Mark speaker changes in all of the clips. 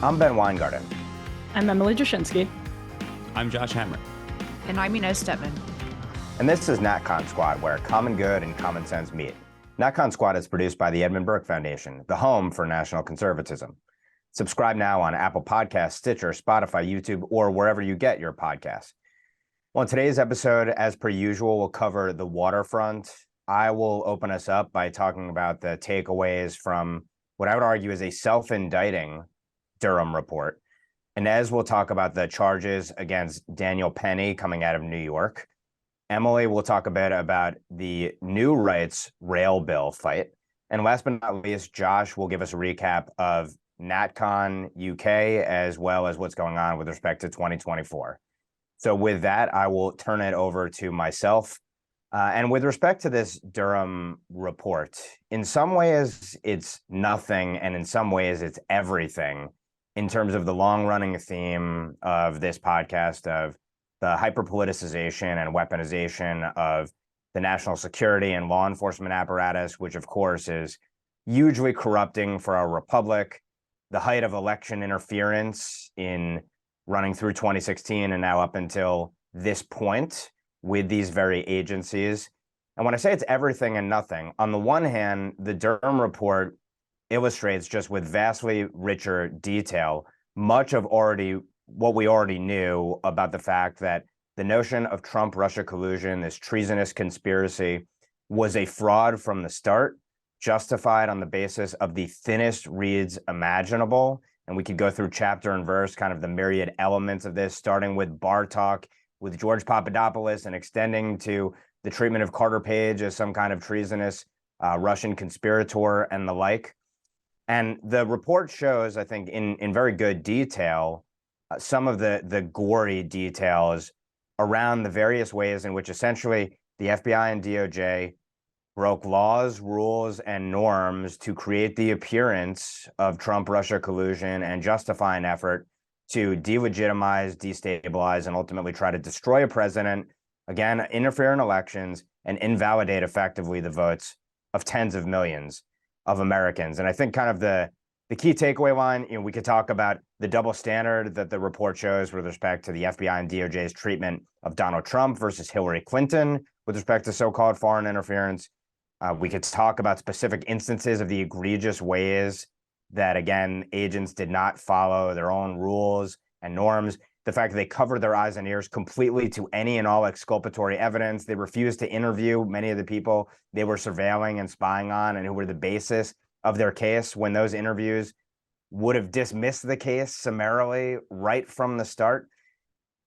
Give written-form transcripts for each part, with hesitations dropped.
Speaker 1: I'm Ben Weingarten.
Speaker 2: I'm Emily Jashinsky.
Speaker 3: I'm Josh Hammer.
Speaker 4: And I'm Inez Stepman.
Speaker 1: And this is NatCon Squad, where common good and common sense meet. NatCon Squad is produced by the Edmund Burke Foundation, the home for national conservatism. Subscribe now on Apple Podcasts, Stitcher, Spotify, YouTube, or wherever you get your podcasts. Well, in today's episode, as per usual, we'll cover the waterfront. I will open us up by talking about the takeaways from what I would argue is a self-indicting Durham report. Inez will talk about the charges against Daniel Penny coming out of New York. Emily will talk a bit about the new rights rail bill fight. And last but not least, Josh will give us a recap of NatCon UK, as well as what's going on with respect to 2024. So with that, I will turn it over to myself. And with respect to this Durham report, in some ways, it's nothing, and in some ways, it's everything in terms of the long-running theme of this podcast of the hyper-politicization and weaponization of the national security and law enforcement apparatus, which, of course, is hugely corrupting for our republic, the height of election interference in running through 2016 and now up until this point with these very agencies. And when I say it's everything and nothing, on the one hand, the Durham report illustrates just with vastly richer detail much of what we already knew about the fact that the notion of Trump-Russia collusion, this treasonous conspiracy, was a fraud from the start, justified on the basis of the thinnest reads imaginable. And we could go through chapter and verse, kind of the myriad elements of this, starting with bar talk with George Papadopoulos and extending to the treatment of Carter Page as some kind of treasonous Russian conspirator and the like. And the report shows, I think, in very good detail, some of the gory details around the various ways in which essentially the FBI and DOJ broke laws, rules, and norms to create the appearance of Trump-Russia collusion and justify an effort to delegitimize, destabilize, and ultimately try to destroy a president, again, interfere in elections, and invalidate effectively the votes of tens of millions of Americans. And I think kind of the key takeaway line, we could talk about the double standard that the report shows with respect to the FBI and DOJ's treatment of Donald Trump versus Hillary Clinton with respect to so-called foreign interference. We could talk about specific instances of the egregious ways that, again, agents did not follow their own rules and norms. The fact that they covered their eyes and ears completely to any and all exculpatory evidence. They refused to interview many of the people they were surveilling and spying on and who were the basis of their case when those interviews would have dismissed the case summarily right from the start.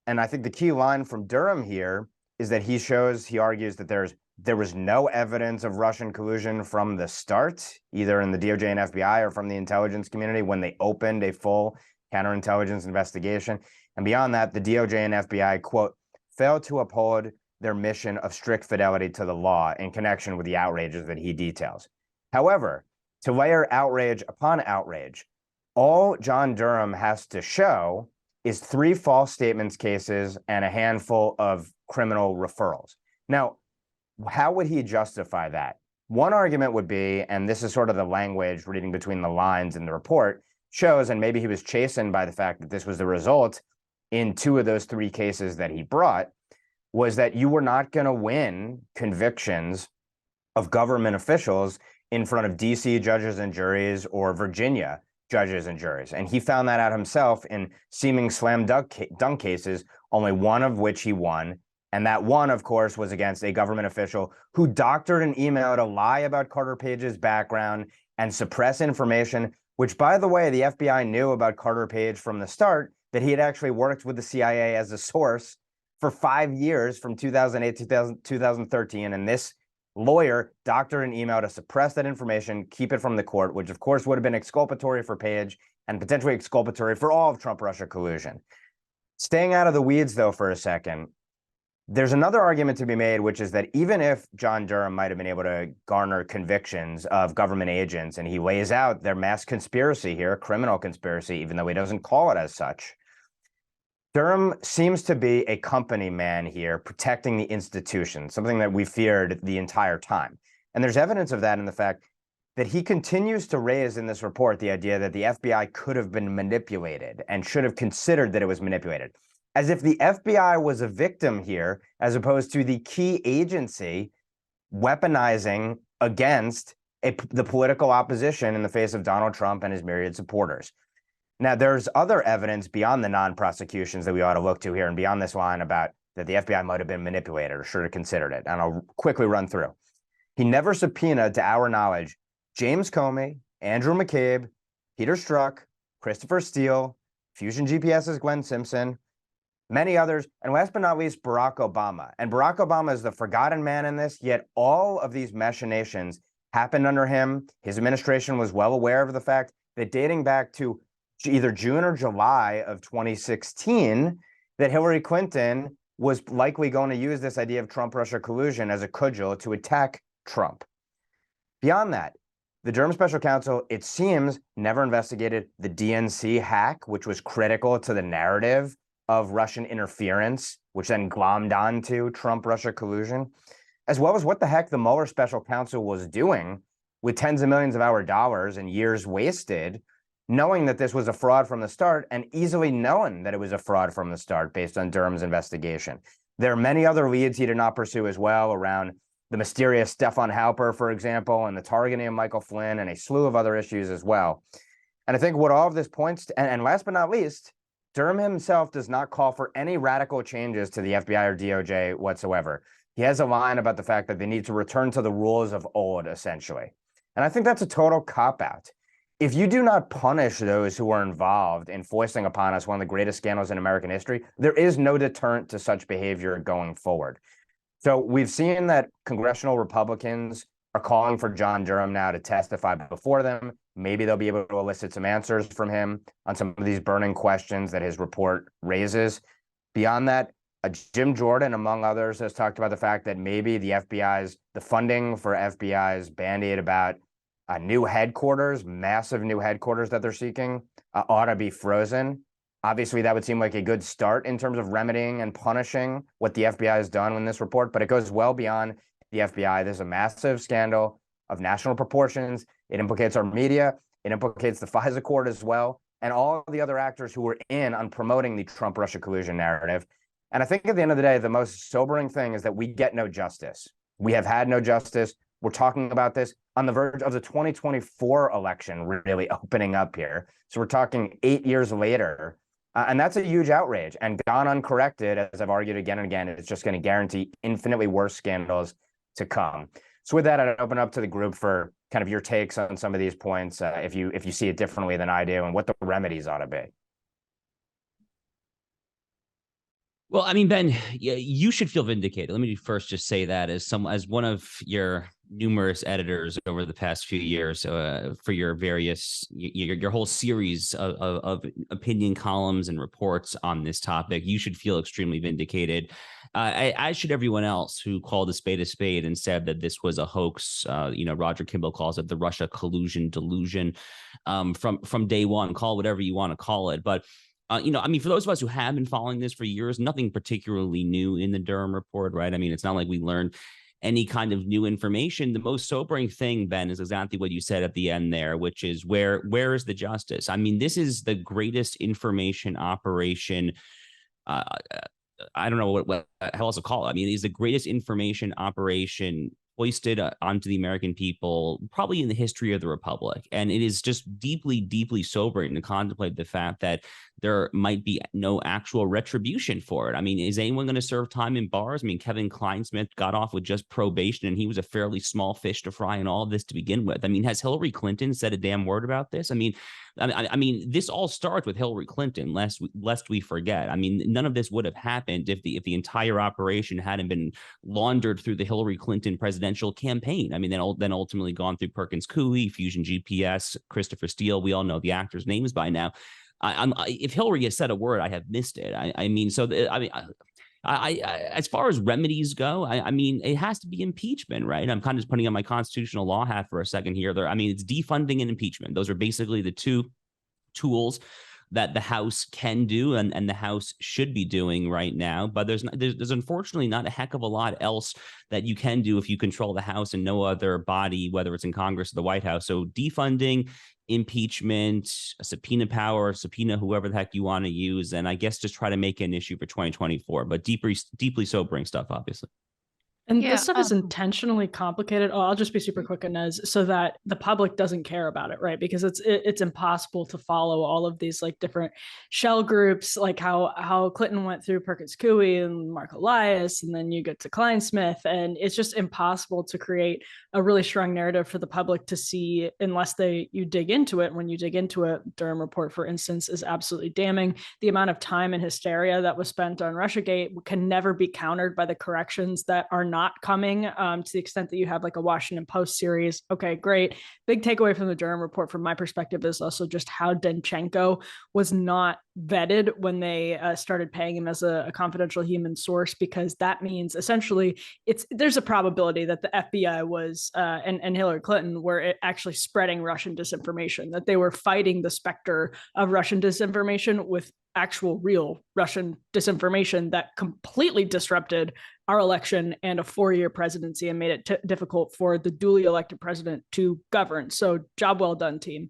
Speaker 1: And I think the key line from Durham here is that he argues that there was no evidence of Russian collusion from the start, either in the DOJ and FBI or from the intelligence community when they opened a full counterintelligence investigation. And beyond that, the DOJ and FBI, quote, failed to uphold their mission of strict fidelity to the law in connection with the outrages that he details. However, to layer outrage upon outrage, all John Durham has to show is 3 false statements cases and a handful of criminal referrals. Now, how would he justify that? One argument would be, and this is sort of the language reading between the lines in the report, shows, and maybe he was chastened by the fact that this was the result in 2 of those 3 cases that he brought, was that you were not going to win convictions of government officials in front of DC judges and juries or Virginia judges and juries. And he found that out himself in seeming slam dunk cases, only one of which he won. And that one, of course, was against a government official who doctored an email to lie about Carter Page's background and suppress information, which, by the way, the FBI knew about Carter Page from the start, that he had actually worked with the CIA as a source for 5 years from 2008 to 2013. And this lawyer doctored an email to suppress that information, keep it from the court, which, of course, would have been exculpatory for Page and potentially exculpatory for all of Trump-Russia collusion. Staying out of the weeds, though, for a second, there's another argument to be made, which is that even if John Durham might have been able to garner convictions of government agents, and he lays out their mass conspiracy here, criminal conspiracy, even though he doesn't call it as such, Durham seems to be a company man here, protecting the institution, something that we feared the entire time. And there's evidence of that in the fact that he continues to raise in this report the idea that the FBI could have been manipulated and should have considered that it was manipulated, as if the FBI was a victim here, as opposed to the key agency weaponizing against the political opposition in the face of Donald Trump and his myriad supporters. Now, there's other evidence beyond the non-prosecutions that we ought to look to here and beyond this line about that the FBI might have been manipulated or should have considered it. And I'll quickly run through. He never subpoenaed, to our knowledge, James Comey, Andrew McCabe, Peter Strzok, Christopher Steele, Fusion GPS's Glenn Simpson, many others, and last but not least, Barack Obama. And Barack Obama is the forgotten man in this, yet all of these machinations happened under him. His administration was well aware of the fact that dating back to either June or July of 2016, that Hillary Clinton was likely going to use this idea of Trump-Russia collusion as a cudgel to attack Trump. Beyond that, the Durham Special Counsel, it seems, never investigated the DNC hack, which was critical to the narrative of Russian interference, which then glommed onto Trump-Russia collusion, as well as what the heck the Mueller Special Counsel was doing with tens of millions of our dollars and years wasted, knowing that this was a fraud from the start and easily knowing that it was a fraud from the start based on Durham's investigation. There are many other leads he did not pursue as well around the mysterious Stefan Halper, for example, and the targeting of Michael Flynn and a slew of other issues as well. And I think what all of this points to, and last but not least, Durham himself does not call for any radical changes to the FBI or DOJ whatsoever. He has a line about the fact that they need to return to the rules of old, essentially. And I think that's a total cop-out. If you do not punish those who are involved in foisting upon us one of the greatest scandals in American history, there is no deterrent to such behavior going forward. So we've seen that congressional Republicans are calling for John Durham now to testify before them. Maybe they'll be able to elicit some answers from him on some of these burning questions that his report raises. Beyond that, Jim Jordan, among others, has talked about the fact that maybe the funding for FBI's Band-Aid about new headquarters, massive new headquarters that they're seeking, ought to be frozen. Obviously, that would seem like a good start in terms of remedying and punishing what the FBI has done in this report, but it goes well beyond the FBI. There's a massive scandal of national proportions. It implicates our media. It implicates the FISA court as well, and all the other actors who were in on promoting the Trump-Russia collusion narrative. And I think at the end of the day, the most sobering thing is that we get no justice. We have had no justice. We're talking about this on the verge of the 2024 election really opening up here. So we're talking 8 years later. And that's a huge outrage. And gone uncorrected, as I've argued again and again, it's just going to guarantee infinitely worse scandals to come. So with that, I'd open up to the group for kind of your takes on some of these points, if you see it differently than I do, and what the remedies ought to be.
Speaker 3: Well, I mean, Ben, you should feel vindicated. Let me first just say that as one of your numerous editors over the past few years for your various your whole series of opinion columns and reports on this topic, you should feel extremely vindicated. As should everyone else who called a spade and said that this was a hoax. Roger Kimball calls it the Russia collusion delusion from day one. Call it whatever you want to call it, but. For those of us who have been following this for years, nothing particularly new in the Durham report, right? I mean, it's not like we learned any kind of new information. The most sobering thing, Ben, is exactly what you said at the end there, which is where is the justice? I mean, this is the greatest information operation. I don't know what how else to call it. I mean, it's the greatest information operation hoisted onto the American people, probably in the history of the Republic. And it is just deeply, deeply sobering to contemplate the fact that there might be no actual retribution for it. I mean, is anyone going to serve time in bars? I mean, Kevin Kleinsmith got off with just probation, and he was a fairly small fish to fry in all of this to begin with. I mean, has Hillary Clinton said a damn word about this? I mean, this all starts with Hillary Clinton, lest we forget. I mean, none of this would have happened if the entire operation hadn't been laundered through the Hillary Clinton presidential campaign. I mean, then ultimately gone through Perkins Coie, Fusion GPS, Christopher Steele. We all know the actors' names by now. If Hillary has said a word, I have missed it. As far as remedies go, it has to be impeachment, right? I'm kind of just putting on my constitutional law hat for a second here. It's defunding and impeachment. Those are basically the two tools that the House can do and the House should be doing right now. But there's unfortunately not a heck of a lot else that you can do if you control the House and no other body, whether it's in Congress or the White House. So defunding, impeachment, a subpoena power, subpoena whoever the heck you want to use, and I guess just try to make an issue for 2024, but deeply sobering stuff, obviously.
Speaker 2: And this stuff is intentionally complicated. I'll just be super quick, Inez, so that the public doesn't care about it, right? Because it's impossible to follow all of these like different shell groups, like how Clinton went through Perkins Coie and Mark Elias, and then you get to Kleinsmith, and it's just impossible to create a really strong narrative for the public to see unless you dig into it. When you dig into it, Durham report, for instance, is absolutely damning. The amount of time and hysteria that was spent on Russiagate can never be countered by the corrections that are not coming, to the extent that you have like a Washington Post series. Okay, great. Big takeaway from the Durham report from my perspective is also just how Danchenko was not vetted when they started paying him as a confidential human source, because that means essentially there's a probability that the FBI was and Hillary Clinton were actually spreading Russian disinformation, that they were fighting the specter of Russian disinformation with actual real Russian disinformation that completely disrupted our election and a 4-year presidency and made it difficult for the duly elected president to govern. So job well done, team.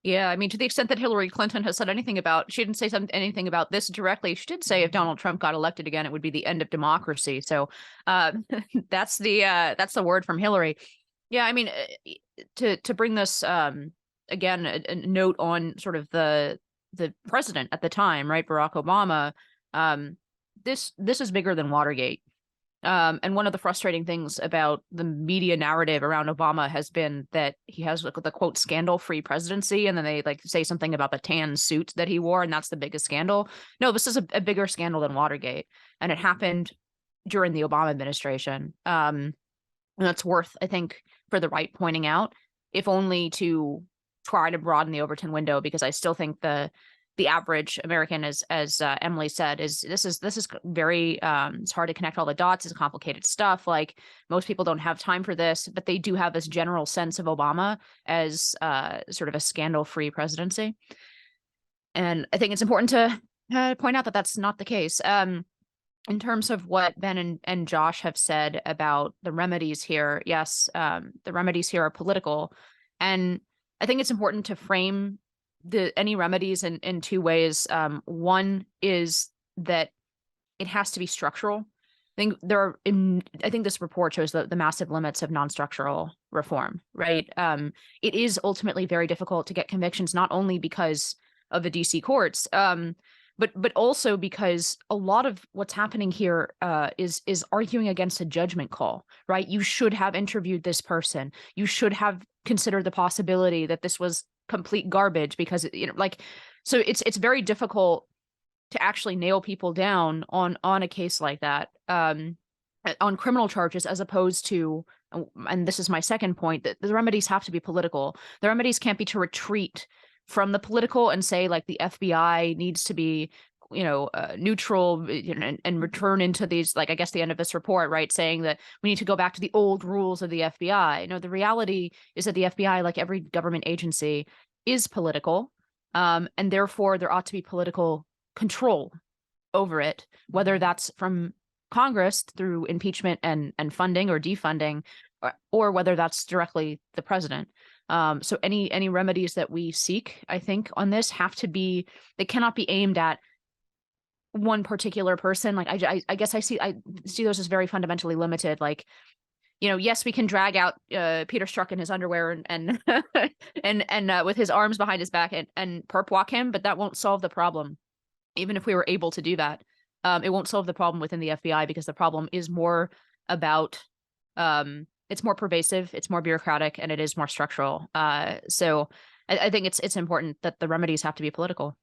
Speaker 4: Yeah, I mean, to the extent that Hillary Clinton has said anything about, she didn't say anything about this directly. She did say if Donald Trump got elected again, it would be the end of democracy. So that's the word from Hillary. Yeah, I mean, to bring this again, a note on sort of the president at the time, right, Barack Obama. This is bigger than Watergate. And one of the frustrating things about the media narrative around Obama has been that he has the quote scandal-free presidency, and then they like say something about the tan suit that he wore, and that's the biggest scandal. No, this is a bigger scandal than Watergate, and it happened during the Obama administration. And that's worth, I think, for the right pointing out, if only to try to broaden the Overton window, because I still think the average American, as Emily said, this is very it's hard to connect all the dots. It's complicated stuff. Like, most people don't have time for this, but they do have this general sense of Obama as sort of a scandal-free presidency. And I think it's important to point out that that's not the case. In terms of what Ben and Josh have said about the remedies here, yes, the remedies here are political, and I think it's important to frame any remedies in two ways. One is that it has to be structural. I think this report shows the massive limits of non-structural reform, right? It is ultimately very difficult to get convictions, not only because of the DC courts, but also because a lot of what's happening here is arguing against a judgment call, right? You should have interviewed this person. You should have considered the possibility that this was complete garbage, because so it's very difficult to actually nail people down on a case like that, on criminal charges, as opposed to, and this is my second point, that the remedies have to be political. The remedies can't be to retreat from the political and say like the FBI needs to be neutral and return into these, like, I guess the end of this report, right, saying that we need to go back to the old rules of the FBI. No, the reality is that the FBI, like every government agency, is political, and therefore there ought to be political control over it, whether that's from Congress through impeachment and funding or defunding, or whether that's directly the president. So any remedies that we seek, I think, on this they cannot be aimed at one particular person. Like, I guess I see those as very fundamentally limited. Like, yes, we can drag out Peter Strzok in his underwear and and with his arms behind his back and perp walk him, but that won't solve the problem. Even if we were able to do that, it won't solve the problem within the FBI, because the problem is more about it's more pervasive, it's more bureaucratic, and it is more structural. So I think it's important that the remedies have to be political.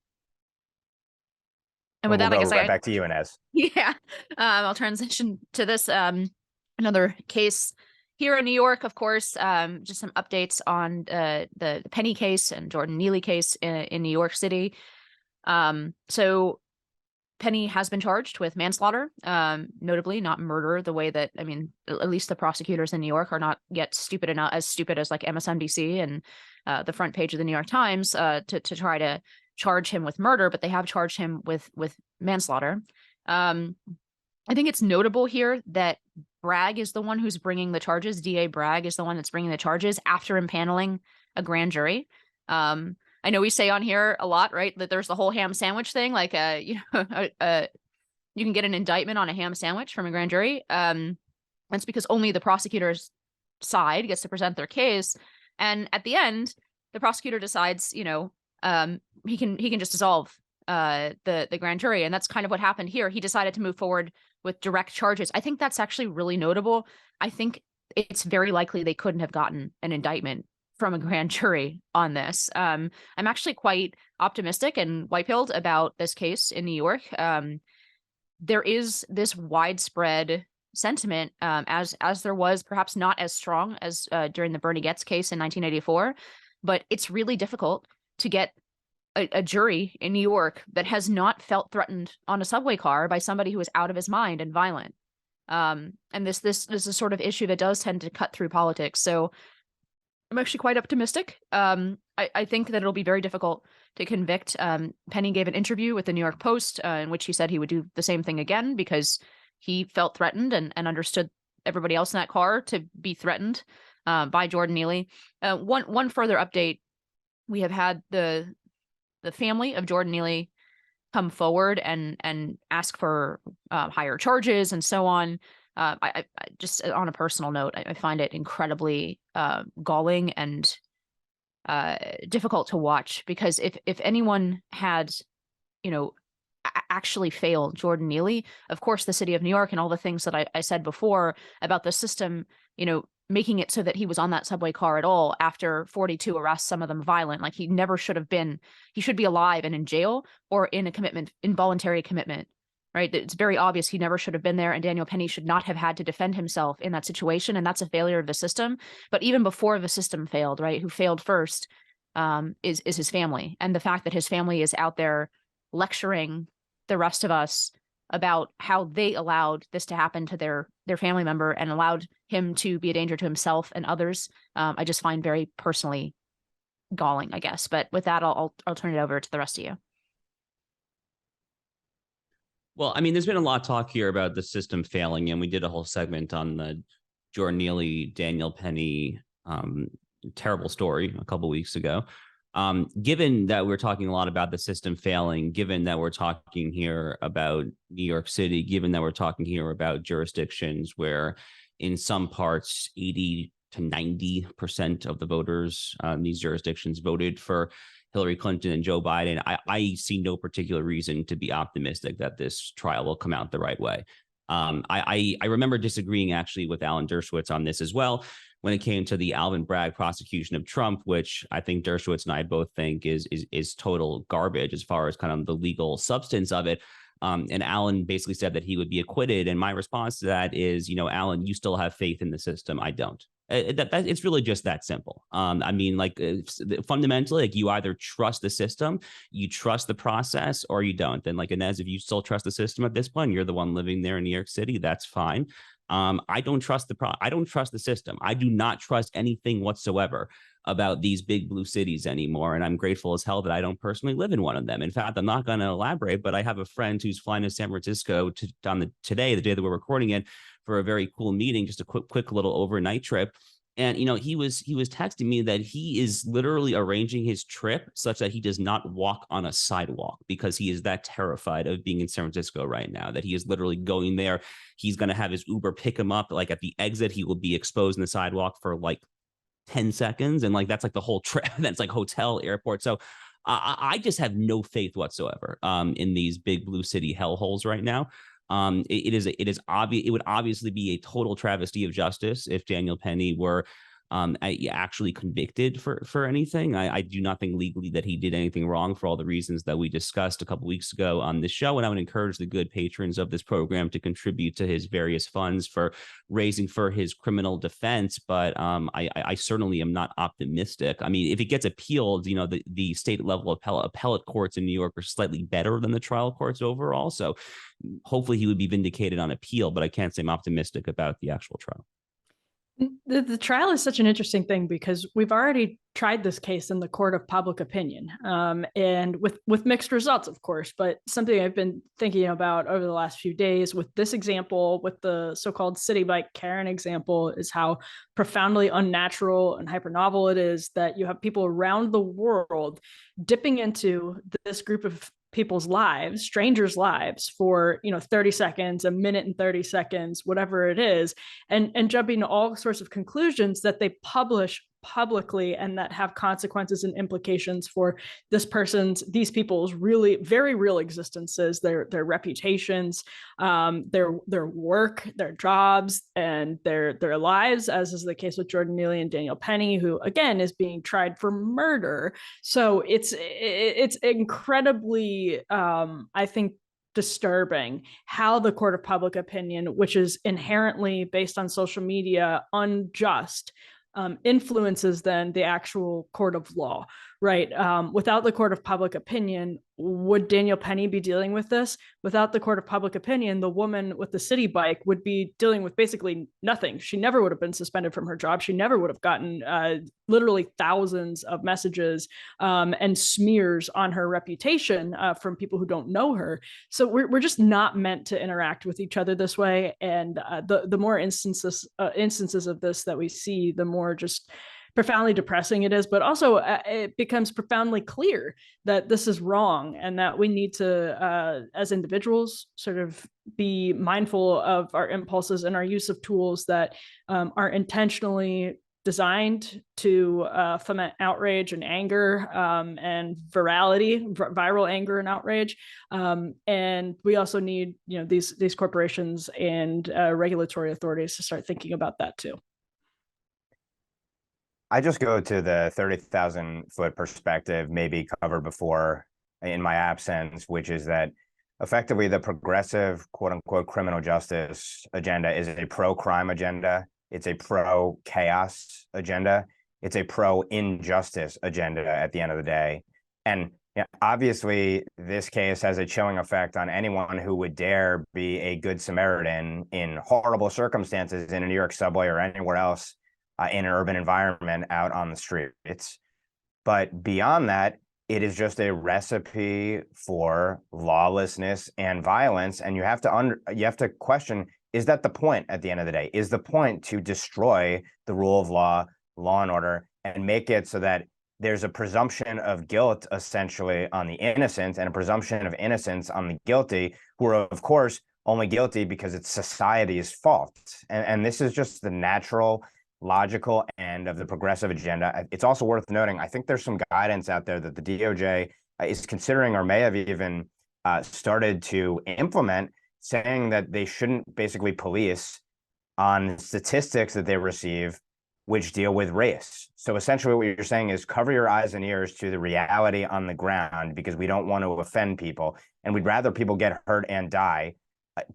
Speaker 4: And with that, I guess
Speaker 1: back to you, Inez.
Speaker 4: Yeah, I'll transition to this another case here in New York. Of course, just some updates on the Penny case and Jordan Neely case in New York City. So Penny has been charged with manslaughter, notably not murder, the way that, I mean, at least the prosecutors in New York are not yet stupid as like MSNBC and the front page of the New York Times to try to charge him with murder, but they have charged him with manslaughter. I think it's notable here that Bragg is the one who's bringing the charges. DA Bragg is the one that's bringing the charges after impaneling a grand jury. I know we say on here a lot, right, that there's the whole ham sandwich thing, like you can get an indictment on a ham sandwich from a grand jury. That's because only the prosecutor's side gets to present their case, and at the end, the prosecutor decides, he can just dissolve the grand jury, and that's kind of what happened here. He decided to move forward with direct charges. I think that's actually really notable. I think it's very likely they couldn't have gotten an indictment from a grand jury on this. I'm actually quite optimistic and white-pilled about this case in New York. There is this widespread sentiment, as there was, perhaps not as strong as during the Bernie Goetz case in 1984, but it's really difficult to get a jury in New York that has not felt threatened on a subway car by somebody who is out of his mind and violent. And this is a sort of issue that does tend to cut through politics. So I'm actually quite optimistic. I think that it'll be very difficult to convict. Penny gave an interview with the New York Post in which he said he would do the same thing again because he felt threatened and understood everybody else in that car to be threatened by Jordan Neely. One further update, we have had the family of Jordan Neely come forward and ask for higher charges and so on. I just, on a personal note, I find it incredibly galling and difficult to watch, because if anyone had, actually failed Jordan Neely, of course, the city of New York and all the things that I said before about the system, making it so that he was on that subway car at all after 42 arrests, some of them violent, like he never should have been. He should be alive and in jail or in a involuntary commitment. Right. It's very obvious he never should have been there. And Daniel Penny should not have had to defend himself in that situation. And that's a failure of the system. But even before the system failed, right, who failed first is his family. And the fact that his family is out there lecturing the rest of us about how they allowed this to happen to their family member and allowed him to be a danger to himself and others, I just find very personally galling, I guess. But with that, I'll turn it over to the rest of you.
Speaker 3: Well, I mean, there's been a lot of talk here about the system failing, and we did a whole segment on the Jordan Neely, Daniel Penny terrible story a couple of weeks ago. Given that we're talking a lot about the system failing, given that we're talking here about New York City, given that we're talking here about jurisdictions where in some parts 80 to 90% of the voters in these jurisdictions voted for Hillary Clinton and Joe Biden, I see no particular reason to be optimistic that this trial will come out the right way. I remember disagreeing actually with Alan Dershowitz on this as well when it came to the Alvin Bragg prosecution of Trump, which I think Dershowitz and I both think is total garbage as far as kind of the legal substance of it. And Alan basically said that he would be acquitted. And my response to that is, Alan, you still have faith in the system. I don't. It's really just that simple. I mean, like fundamentally, like you either trust the system, you trust the process, or you don't. And like Inez, if you still trust the system at this point, you're the one living there in New York City. That's fine. I don't trust I don't trust the system. I do not trust anything whatsoever about these big blue cities anymore. And I'm grateful as hell that I don't personally live in one of them. In fact, I'm not going to elaborate, but I have a friend who's flying to San Francisco today, the day that we're recording it, for a very cool meeting, just a quick little overnight trip. And, he was texting me that he is literally arranging his trip such that he does not walk on a sidewalk because he is that terrified of being in San Francisco right now, that he is literally going there. He's going to have his Uber pick him up. Like at the exit, he will be exposed in the sidewalk for like 10 seconds. And like, that's like the whole trip. That's like hotel, airport. So I just have no faith whatsoever in these big blue city hellholes right now. It is obvious. It would obviously be a total travesty of justice if Daniel Penny were actually convicted for anything. I do not think legally that he did anything wrong for all the reasons that we discussed a couple weeks ago on this show. And I would encourage the good patrons of this program to contribute to his various funds for raising for his criminal defense. But I certainly am not optimistic. I mean, if it gets appealed, the state level appellate courts in New York are slightly better than the trial courts overall. So hopefully he would be vindicated on appeal, but I can't say I'm optimistic about the actual trial.
Speaker 2: The trial is such an interesting thing because we've already tried this case in the court of public opinion, and with mixed results, of course. But something I've been thinking about over the last few days with this example, with the so-called city bike Karen example, is how profoundly unnatural and hyper-novel it is that you have people around the world dipping into this group of people's lives, strangers' lives, for 30 seconds, a minute and 30 seconds, whatever it is, and jumping to all sorts of conclusions that they publish publicly and that have consequences and implications for these people's really very real existences, their reputations, their work, their jobs, and their lives, as is the case with Jordan Neely and Daniel Penny, who again is being tried for murder. So it's incredibly I think disturbing how the court of public opinion, which is inherently based on social media unjust, influences then the actual court of law, right? Without the court of public opinion, would Daniel Penny be dealing with this? Without the court of public opinion, the woman with the city bike would be dealing with basically nothing. She never would have been suspended from her job. She never would have gotten literally thousands of messages and smears on her reputation from people who don't know her. So we're just not meant to interact with each other this way. And the more instances of this that we see, the more just profoundly depressing it is, but also it becomes profoundly clear that this is wrong and that we need to, as individuals, sort of be mindful of our impulses and our use of tools that are intentionally designed to foment outrage and anger and viral anger and outrage. And we also need, these corporations and regulatory authorities to start thinking about that too.
Speaker 1: I just go to the 30,000-foot perspective, maybe covered before in my absence, which is that effectively the progressive, quote unquote, criminal justice agenda is a pro-crime agenda. It's a pro-chaos agenda. It's a pro-injustice agenda at the end of the day. And obviously, this case has a chilling effect on anyone who would dare be a good Samaritan in horrible circumstances in a New York subway or anywhere else in an urban environment out on the streets. But beyond that, it is just a recipe for lawlessness and violence. And you have to question, is that the point at the end of the day? Is the point to destroy the rule of law and order, and make it so that there's a presumption of guilt essentially on the innocent and a presumption of innocence on the guilty, who are, of course, only guilty because it's society's fault? And this is just the natural, logical end of the progressive agenda. It's also worth noting, I think there's some guidance out there that the DOJ is considering, or may have even started to implement, saying that they shouldn't basically police on statistics that they receive which deal with race. So essentially what you're saying is cover your eyes and ears to the reality on the ground, because we don't want to offend people, and we'd rather people get hurt and die,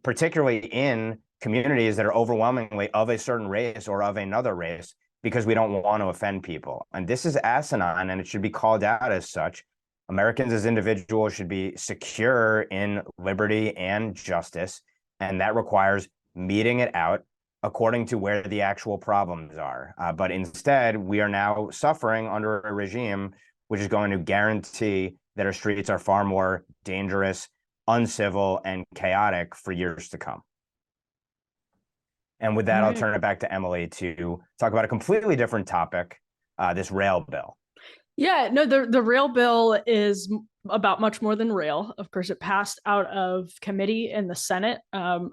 Speaker 1: particularly in communities that are overwhelmingly of a certain race or of another race, because we don't want to offend people. And this is asinine, and it should be called out as such. Americans as individuals should be secure in liberty and justice, and that requires meting it out according to where the actual problems are. But instead, we are now suffering under a regime which is going to guarantee that our streets are far more dangerous, uncivil, and chaotic for years to come. And with that, I'll turn it back to Emily to talk about a completely different topic, this rail bill.
Speaker 2: Yeah, no, the rail bill is about much more than rail. Of course, it passed out of committee in the Senate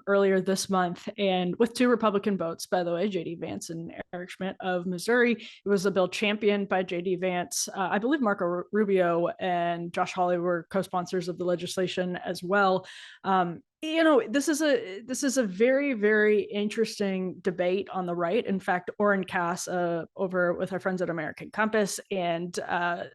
Speaker 2: earlier this month, and with 2 Republican votes, by the way, J.D. Vance and Eric Schmidt of Missouri. It was a bill championed by J.D. Vance. I believe Marco Rubio and Josh Hawley were co-sponsors of the legislation as well. This is a very, very interesting debate on the right. In fact, Oren Cass over with our friends at American Compass and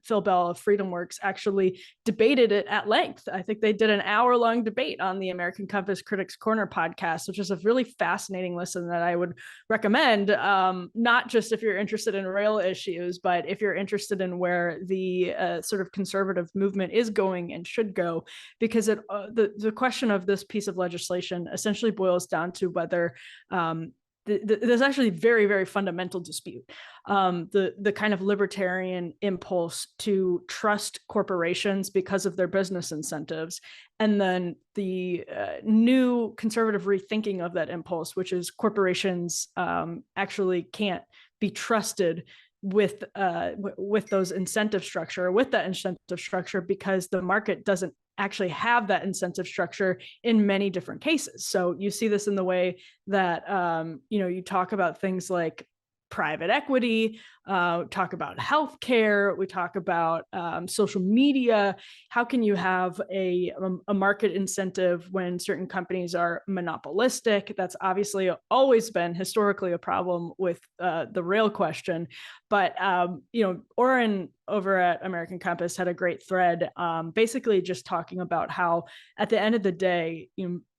Speaker 2: Phil Bell of FreedomWorks actually debated it at length. I think they did an hour-long debate on the American Compass Critics Corner podcast, which is a really fascinating listen that I would recommend, not just if you're interested in rail issues, but if you're interested in where the sort of conservative movement is going and should go, because the question of this piece of legislation essentially boils down to whether there's actually very, very fundamental dispute. The kind of libertarian impulse to trust corporations because of their business incentives, and then the new conservative rethinking of that impulse, which is corporations actually can't be trusted with those incentive structure, with that incentive structure, because the market doesn't actually have that incentive structure in many different cases. So you see this in the way that you talk about things like private equity, talk about healthcare, we talk about social media. How can you have a market incentive when certain companies are monopolistic? That's obviously always been historically a problem with the rail question. But Oren over at American Compass had a great thread, basically just talking about how at the end of the day,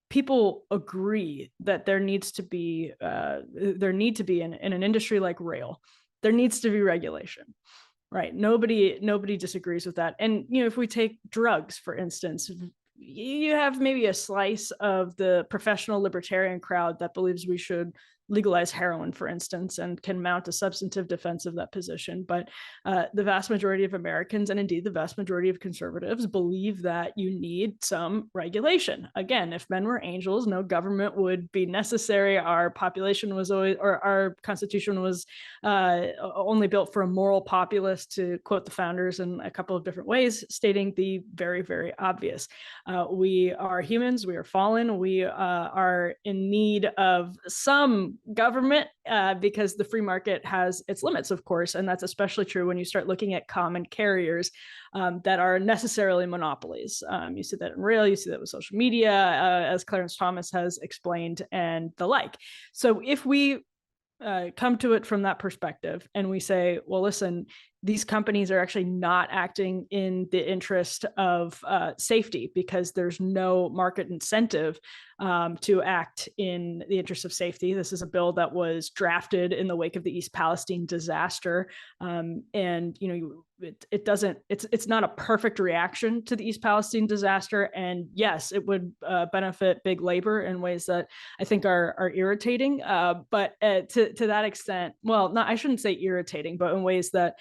Speaker 2: people agree that there need to be in an industry like rail, there needs to be regulation, right? Nobody disagrees with that. And if we take drugs, for instance, you have maybe a slice of the professional libertarian crowd that believes we should legalize heroin, for instance, and can mount a substantive defense of that position. But the vast majority of Americans, and indeed the vast majority of conservatives, believe that you need some regulation. Again, if men were angels, no government would be necessary. Our population was always, or our Constitution was only built for a moral populace, to quote the founders in a couple of different ways, stating the very, very obvious. We are humans, we are fallen, we are in need of some government because the free market has its limits, of course. And that's especially true when you start looking at common carriers that are necessarily monopolies. You see that in rail, you see that with social media, as Clarence Thomas has explained, and the like. So if we come to it from that perspective and we say, well, listen, these companies are actually not acting in the interest of safety because there's no market incentive to act in the interest of safety. This is a bill that was drafted in the wake of the East Palestine disaster. And, it's not a perfect reaction to the East Palestine disaster. And yes, it would benefit big labor in ways that I think are irritating. But to that extent, well, I shouldn't say irritating, but in ways that,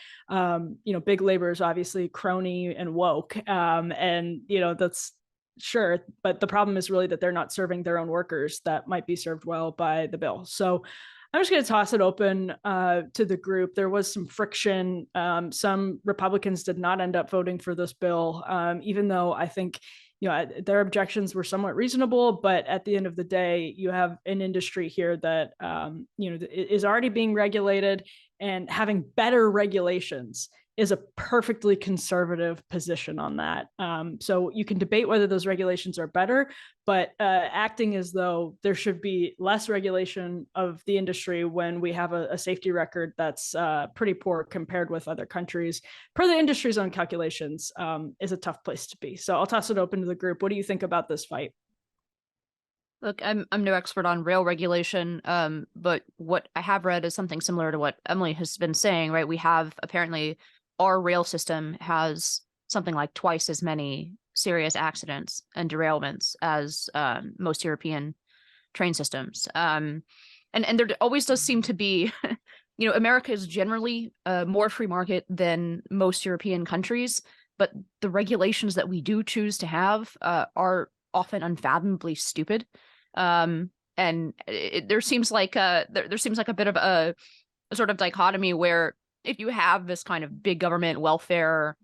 Speaker 2: big labor is obviously crony and woke. And, that's sure. But the problem is really that they're not serving their own workers that might be served well by the bill. So I'm just going to toss it open to the group. There was some friction. Some Republicans did not end up voting for this bill, even though I think their objections were somewhat reasonable. But at the end of the day, you have an industry here that is already being regulated, and having better regulations is a perfectly conservative position on that. So you can debate whether those regulations are better, but acting as though there should be less regulation of the industry when we have a safety record that's pretty poor compared with other countries, per the industry's own calculations, is a tough place to be. So I'll toss it open to the group. What do you think about this fight?
Speaker 4: Look, I'm no expert on rail regulation, but what I have read is something similar to what Emily has been saying, right? We have apparently, our rail system has something like twice as many serious accidents and derailments as most European train systems. And there always does seem to be, America is generally more free market than most European countries, but the regulations that we do choose to have are often unfathomably stupid. And there seems like a bit of a sort of dichotomy where, if you have this kind of big government welfare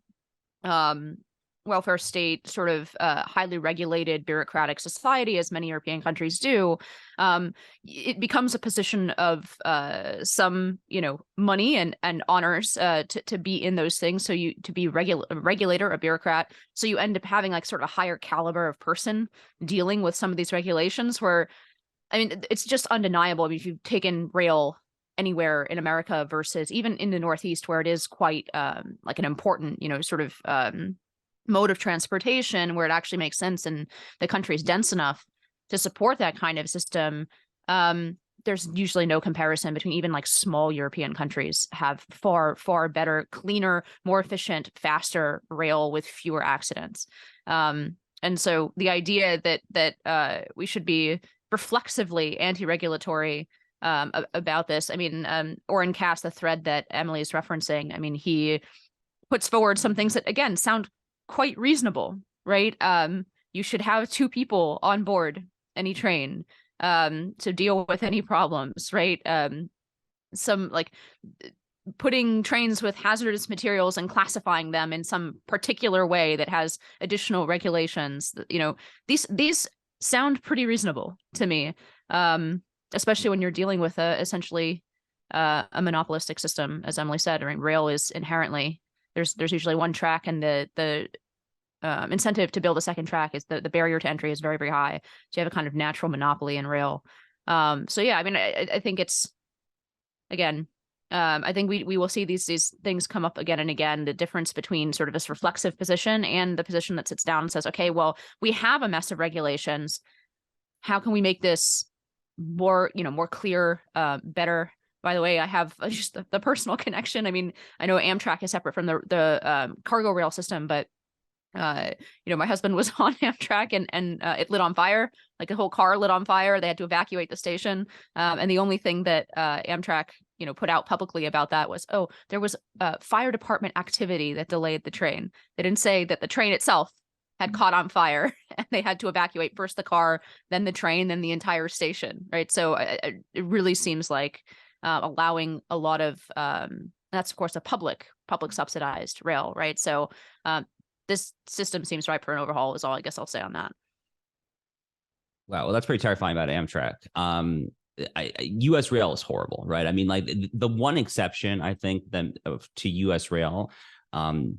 Speaker 4: state, sort of highly regulated bureaucratic society, as many European countries do, it becomes a position of some, money and honors to be in those things. So to be a regulator, a bureaucrat. So you end up having like sort of a higher caliber of person dealing with some of these regulations, where, I mean, it's just undeniable. I mean, if you've taken rail anywhere in America versus even in the Northeast, where it is quite like an important, sort of mode of transportation, where it actually makes sense and the country is dense enough to support that kind of system, there's usually no comparison between even like small European countries have far, far better, cleaner, more efficient, faster rail with fewer accidents. And so the idea that we should be reflexively anti-regulatory about this. I mean, Orrin Cass, the thread that Emily is referencing, I mean, he puts forward some things that, again, sound quite reasonable, right? You should have 2 people on board any train to deal with any problems, right? Some like putting trains with hazardous materials and classifying them in some particular way that has additional regulations. You know, these sound pretty reasonable to me, especially when you're dealing with essentially a monopolistic system, as Emily said. I mean, rail is inherently there's usually one track, and the incentive to build a second track is the barrier to entry is very, very high. So you have a kind of natural monopoly in rail. So yeah, I mean, I think it's, again, I think we will see these things come up again and again, the difference between sort of this reflexive position and the position that sits down and says, okay, well, we have a mess of regulations. How can we make this more clear, better? By the way, I have just the personal connection. I mean, I know Amtrak is separate from the cargo rail system, but my husband was on Amtrak and it lit on fire, like a whole car lit on fire. They had to evacuate the station. And the only thing that Amtrak, put out publicly about that was, oh, there was fire department activity that delayed the train. They didn't say that the train itself had caught on fire and they had to evacuate first the car, then the train, then the entire station. Right. So it really seems like allowing a lot of that's, of course, a public subsidized rail. Right. So this system seems ripe for an overhaul is all I guess I'll say on that.
Speaker 3: Wow. Well, that's pretty terrifying about Amtrak. U.S. rail is horrible, right? I mean, like the one exception, I think, to U.S. rail,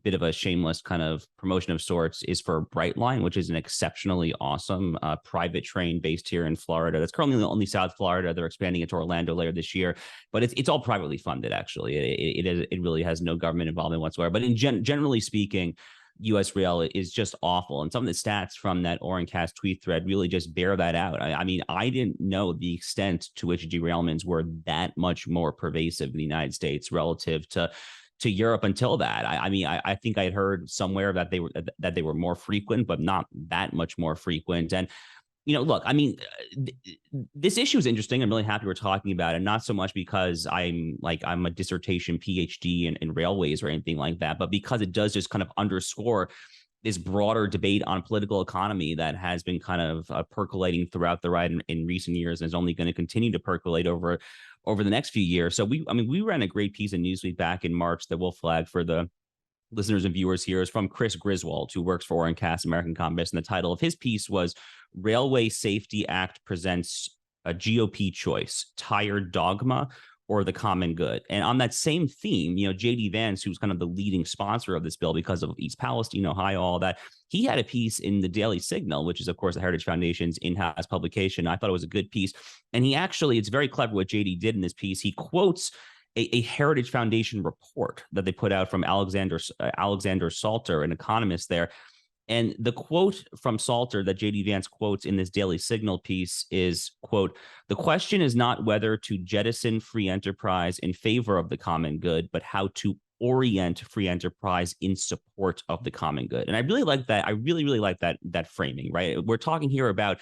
Speaker 3: bit of a shameless kind of promotion of sorts, is for Brightline, which is an exceptionally awesome private train based here in Florida. That's currently only South Florida. They're expanding it to Orlando later this year, but it's all privately funded. Actually, it really has no government involvement whatsoever. But generally speaking, U.S. rail is just awful. And some of the stats from that Orrin Cass tweet thread really just bear that out. I mean, I didn't know the extent to which derailments were that much more pervasive in the United States relative to Europe until that. I think I had heard somewhere that they were more frequent, but not that much more frequent. And look, I mean, this issue is interesting. I'm really happy we're talking about it, not so much because I'm a dissertation PhD in railways or anything like that, but because it does just kind of underscore this broader debate on political economy that has been kind of percolating throughout the right in recent years and is only going to continue to percolate over the next few years. So we ran a great piece in Newsweek back in March that we'll flag for the listeners and viewers here, is from Chris Griswold, who works for Orrin Cass, American Compass. And the title of his piece was Railway Safety Act Presents a GOP Choice, Tired Dogma or the Common Good. And on that same theme, J.D. Vance, who's kind of the leading sponsor of this bill because of East Palestine, Ohio, all that, he had a piece in the Daily Signal, which is, of course, the Heritage Foundation's in-house publication. I thought it was a good piece. And it's very clever what J.D. did in this piece. He quotes a Heritage Foundation report that they put out from Alexander Salter, an economist there. And the quote from Salter that J.D. Vance quotes in this Daily Signal piece is, quote, "The question is not whether to jettison free enterprise in favor of the common good, but how to orient free enterprise in support of the common good." And I really like that. I really, really like that framing, right? We're talking here about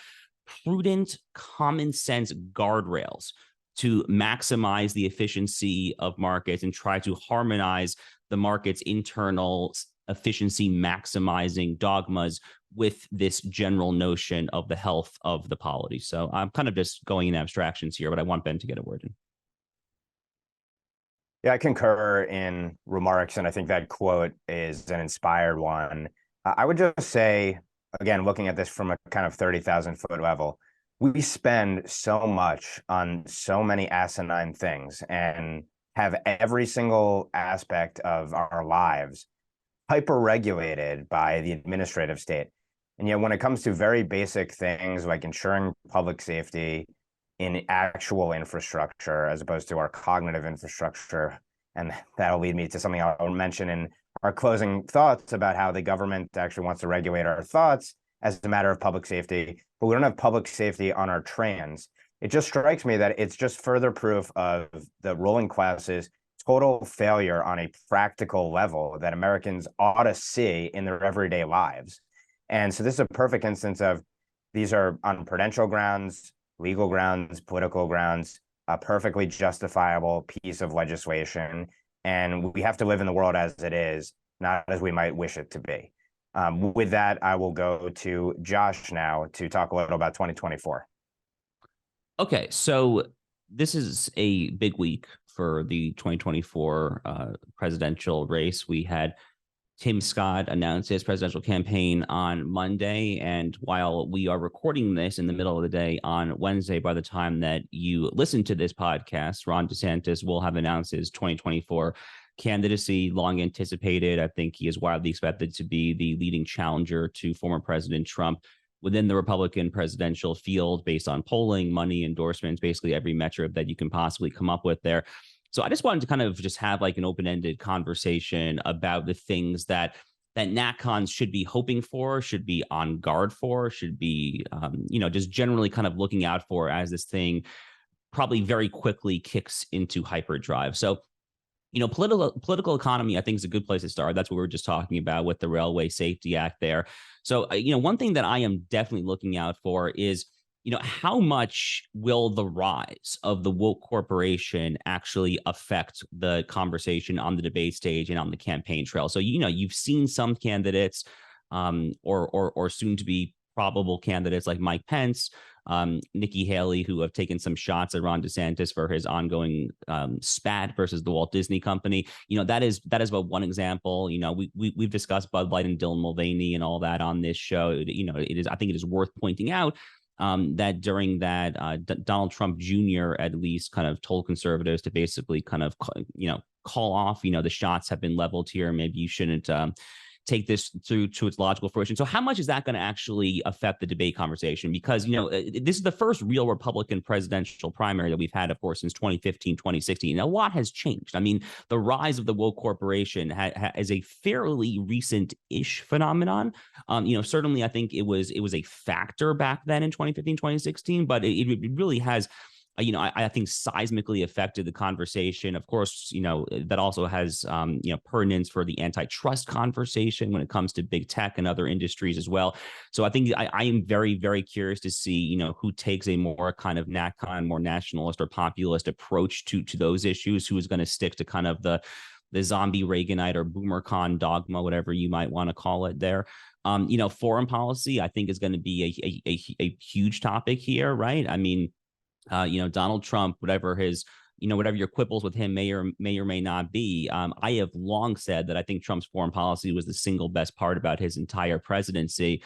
Speaker 3: prudent, common sense guardrails to maximize the efficiency of markets and try to harmonize the market's internal efficiency maximizing dogmas with this general notion of the health of the polity. So I'm kind of just going in abstractions here, but I want Ben to get a word in.
Speaker 1: Yeah, I concur in remarks, and I think that quote is an inspired one. I would just say, again, looking at this from a kind of 30,000 foot level, we spend so much on so many asinine things and have every single aspect of our lives hyper-regulated by the administrative state. And yet when it comes to very basic things like ensuring public safety in actual infrastructure as opposed to our cognitive infrastructure, and that'll lead me to something I'll mention in our closing thoughts about how the government actually wants to regulate our thoughts as a matter of public safety, but we don't have public safety on our trains. It just strikes me that it's just further proof of the ruling class's total failure on a practical level that Americans ought to see in their everyday lives. And so this is a perfect instance of these are on prudential grounds, legal grounds, political grounds, a perfectly justifiable piece of legislation. And we have to live in the world as it is, not as we might wish it to be. With that, I will go to Josh now to talk a little about 2024.
Speaker 3: Okay, so this is a big week for the 2024 presidential race. We had Tim Scott announced his presidential campaign on Monday. And while we are recording this in the middle of the day on Wednesday, by the time that you listen to this podcast, Ron DeSantis will have announced his 2024 candidacy, long anticipated. I think he is widely expected to be the leading challenger to former President Trump within the Republican presidential field based on polling, money, endorsements, basically every metric that you can possibly come up with there. So I just wanted to kind of just have like an open-ended conversation about the things that NatCons should be hoping for, should be on guard for, should be, just generally kind of looking out for as this thing probably very quickly kicks into hyperdrive. So, political economy, I think, is a good place to start. That's what we were just talking about with the Railway Safety Act there. So, one thing that I am definitely looking out for is, how much will the rise of the woke corporation actually affect the conversation on the debate stage and on the campaign trail? So, you've seen some candidates or soon to be probable candidates like Mike Pence, Nikki Haley, who have taken some shots at Ron DeSantis for his ongoing spat versus the Walt Disney Company. That is about one example. We've discussed Bud Light and Dylan Mulvaney and all that on this show. I think it is worth pointing out that during that, Donald Trump Jr. at least kind of told conservatives to basically kind of, call off, the shots have been leveled here. Maybe you shouldn't take this through to its logical fruition. So how much is that going to actually affect the debate conversation? Because, this is the first real Republican presidential primary that we've had, of course, since 2015, 2016. And a lot has changed. I mean, the rise of the woke corporation is a fairly recent-ish phenomenon. Certainly I think it was a factor back then in 2015, 2016, but it really has I think seismically affected the conversation. Of course, that also has, pertinence for the antitrust conversation when it comes to big tech and other industries as well. So I think I am very, very curious to see, who takes a more kind of NatCon, more nationalist or populist approach to those issues, who is going to stick to kind of the zombie Reaganite or BoomerCon dogma, whatever you might want to call it there. Foreign policy, I think, is going to be a huge topic here, right? I mean, Donald Trump, whatever your quibbles with him may or may not be, I have long said that I think Trump's foreign policy was the single best part about his entire presidency.